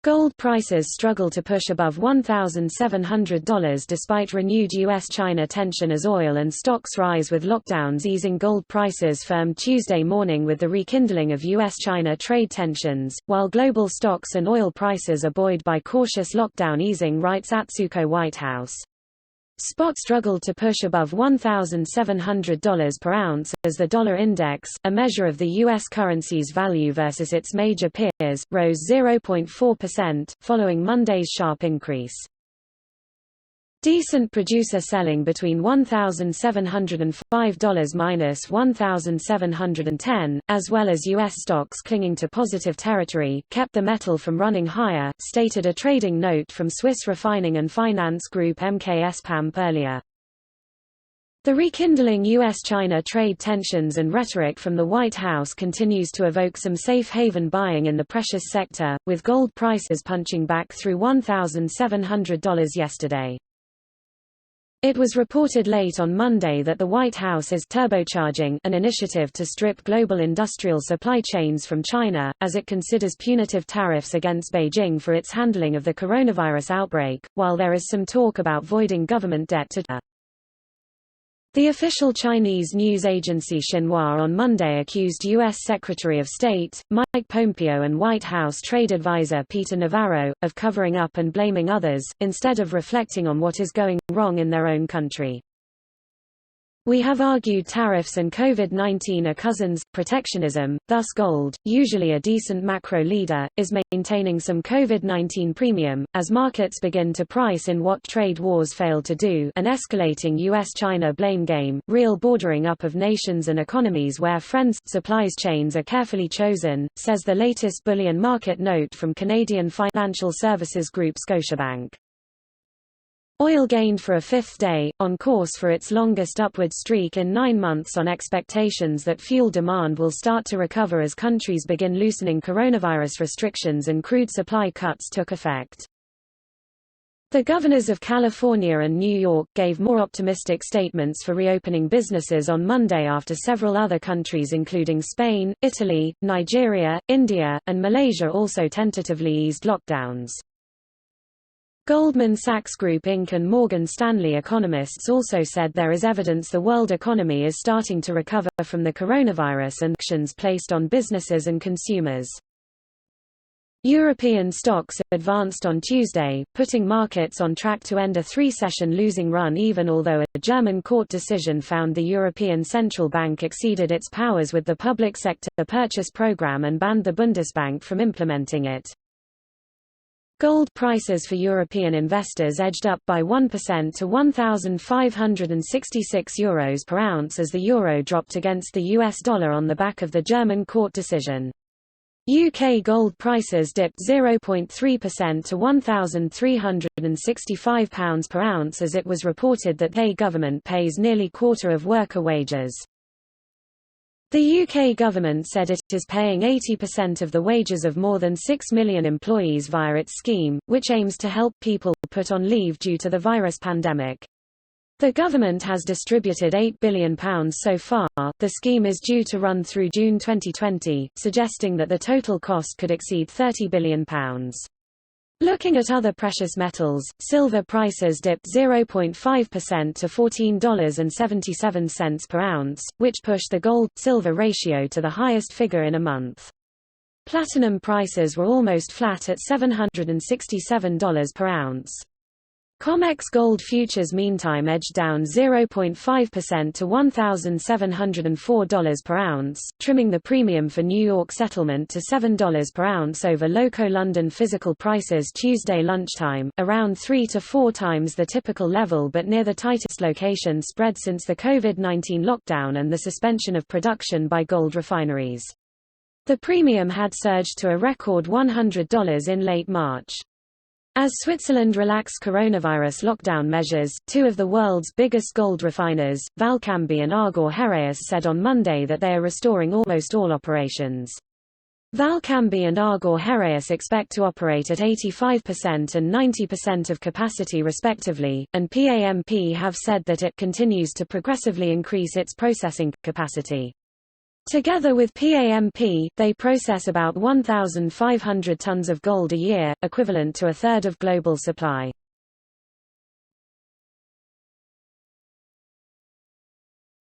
Gold prices struggle to push above $1,700 despite renewed U.S.-China tension as oil and stocks rise with lockdowns easing. Gold prices firmed Tuesday morning with the rekindling of U.S.-China trade tensions, while global stocks and oil prices are buoyed by cautious lockdown easing, writes Atsuko Whitehouse. Spot struggled to push above $1,700 per ounce, as the dollar index, a measure of the U.S. currency's value versus its major peers, rose 0.4%, following Monday's sharp increase. Decent producer selling between $1,705–$1,710, as well as U.S. stocks clinging to positive territory, kept the metal from running higher, stated a trading note from Swiss refining and finance group MKS Pamp earlier. The rekindling U.S.-China trade tensions and rhetoric from the White House continues to evoke some safe haven buying in the precious sector, with gold prices punching back through $1,700 yesterday. It was reported late on Monday that the White House is turbocharging an initiative to strip global industrial supply chains from China, as it considers punitive tariffs against Beijing for its handling of the coronavirus outbreak, while there is some talk about voiding government debt to China. The official Chinese news agency Xinhua on Monday accused U.S. Secretary of State, Mike Pompeo and White House trade advisor Peter Navarro, of covering up and blaming others, instead of reflecting on what is going wrong in their own country. We have argued tariffs and COVID-19 are cousins. Protectionism, thus gold, usually a decent macro leader, is maintaining some COVID-19 premium, as markets begin to price in what trade wars failed to do, an escalating US-China blame game, real bordering up of nations and economies where friends' supplies chains are carefully chosen, says the latest bullion market note from Canadian financial services group Scotiabank. Oil gained for a fifth day, on course for its longest upward streak in 9 months on expectations that fuel demand will start to recover as countries begin loosening coronavirus restrictions and crude supply cuts took effect. The governors of California and New York gave more optimistic statements for reopening businesses on Monday after several other countries including Spain, Italy, Nigeria, India, and Malaysia also tentatively eased lockdowns. Goldman Sachs Group Inc. and Morgan Stanley economists also said there is evidence the world economy is starting to recover from the coronavirus and actions placed on businesses and consumers. European stocks advanced on Tuesday, putting markets on track to end a 3-session losing run even although a German court decision found the European Central Bank exceeded its powers with the public sector purchase program and banned the Bundesbank from implementing it. Gold prices for European investors edged up by 1% to €1,566 per ounce as the euro dropped against the US dollar on the back of the German court decision. UK gold prices dipped 0.3% to £1,365 per ounce as it was reported that the government pays nearly quarter of worker wages. The UK government said it is paying 80% of the wages of more than 6 million employees via its scheme, which aims to help people put on leave due to the virus pandemic. The government has distributed £8 billion so far. The scheme is due to run through June 2020, suggesting that the total cost could exceed £30 billion. Looking at other precious metals, silver prices dipped 0.5% to $14.77 per ounce, which pushed the gold-silver ratio to the highest figure in a month. Platinum prices were almost flat at $767 per ounce. COMEX gold futures meantime edged down 0.5% to $1,704 per ounce, trimming the premium for New York settlement to $7 per ounce over local London physical prices Tuesday lunchtime, around 3 to 4 times the typical level but near the tightest location spread since the COVID-19 lockdown and the suspension of production by gold refineries. The premium had surged to a record $100 in late March. As Switzerland relaxed coronavirus lockdown measures, 2 of the world's biggest gold refiners, Valcambi and Argor-Heraeus, said on Monday that they are restoring almost all operations. Valcambi and Argor-Heraeus expect to operate at 85% and 90% of capacity respectively, and PAMP have said that it continues to progressively increase its processing capacity. Together with PAMP, they process about 1,500 tons of gold a year, equivalent to a third of global supply.